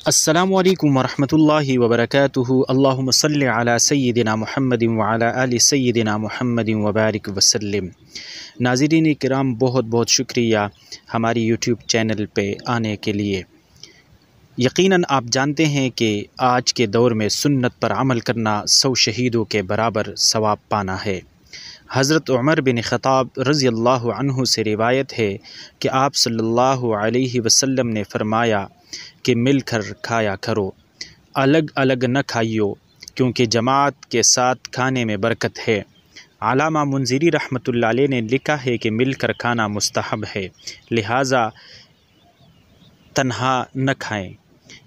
السلام علیکم ورحمۃ اللہ وبرکاتہ۔ اللہم صلی علی سیدنا محمد وعلی آل سیدنا محمد وبارک وسلم۔ ناظرین کرام، بہت بہت شکریہ ہماری یوٹیوب چینل پہ آنے کے لیے۔ یقیناً آپ جانتے ہیں کہ آج کے دور میں سنت پر عمل کرنا 100 شہیدوں کے برابر ثواب پانا ہے۔ حضرت عمر بن خطاب رضی اللہ عنہ سے روایت ہے کہ آپ صلی اللہ علیہ وسلم نے فرمایا کہ مل کر کھایا کرو، الگ الگ نہ کھائیو، کیونکہ جماعت کے ساتھ کھانے میں برکت ہے۔ علامہ منذری رحمۃ اللہ علیہ نے لکھا ہے کہ مل کر کھانا مستحب ہے، لہٰذا تنہا نہ کھائیں۔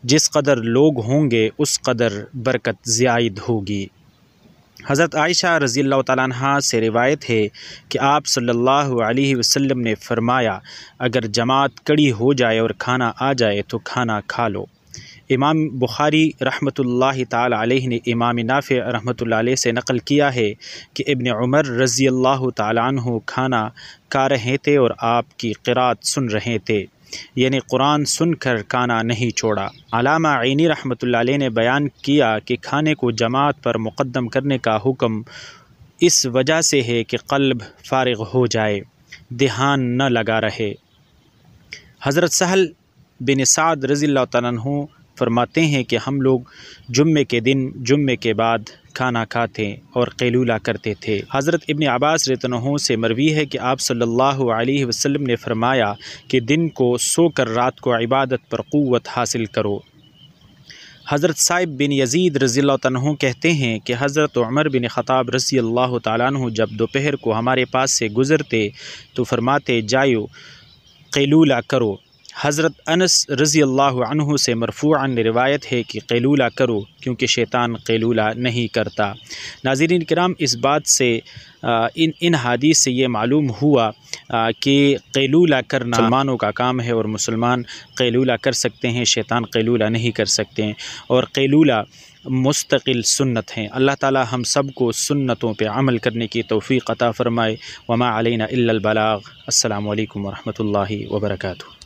جس قدر لوگ ہوں گے اس قدر برکت زائد ہوگی۔ حضرت عائشہ رضی اللہ تعالیٰ عنہ سے روایت ہے کہ آپ صلی اللہ علیہ وسلم نے فرمایا، اگر جماعت کڑی ہو جائے اور کھانا آ جائے تو کھانا کھا لو۔ امام بخاری رحمۃ اللہ تعالیٰ علیہ نے امام نافع رحمۃ اللہ علیہ سے نقل کیا ہے کہ ابن عمر رضی اللہ تعالیٰ عنہ کھانا کھا رہے تھے اور آپ کی قرات سن رہے تھے، یعنی قرآن سن کر کھانا نہیں چھوڑا۔ علامہ عینی رحمۃ اللہ علیہ نے بیان کیا کہ کھانے کو جماعت پر مقدم کرنے کا حکم اس وجہ سے ہے کہ قلب فارغ ہو جائے، دھیان نہ لگا رہے۔ حضرت سہل بن سعد رضی اللہ تعالیٰ عنہ فرماتے ہیں کہ ہم لوگ جمعے کے دن جمعے کے بعد کھانا کھاتے اور قیلولہ کرتے تھے۔ حضرت ابن عباس رضی اللہ عنہ سے مروی ہے کہ آپ صلی اللہ علیہ وسلم نے فرمایا کہ دن کو سو کر رات کو عبادت پر قوت حاصل کرو۔ حضرت صائب بن یزید رضی اللہ عنہ کہتے ہیں کہ حضرت عمر بن خطاب رضی اللہ تعالیٰ عنہ جب دوپہر کو ہمارے پاس سے گزرتے تو فرماتے، جائیو قیلولہ کرو۔ حضرت انس رضی اللہ عنہ سے مرفوعاً روایت ہے کہ قیلولہ کرو، کیونکہ شیطان قیلولہ نہیں کرتا۔ ناظرین کرام، اس بات سے ان حدیث سے یہ معلوم ہوا کہ قیلولہ کرنا مسلمانوں کا کام ہے اور مسلمان قیلولہ کر سکتے ہیں، شیطان قیلولہ نہیں کر سکتے ہیں، اور قیلولہ مستقل سنت ہیں۔ اللہ تعالی ہم سب کو سنتوں پہ عمل کرنے کی توفیق عطا فرمائے۔ وما علینا الا البلاغ۔ السلام علیکم ورحمۃ اللہ وبرکاتہ۔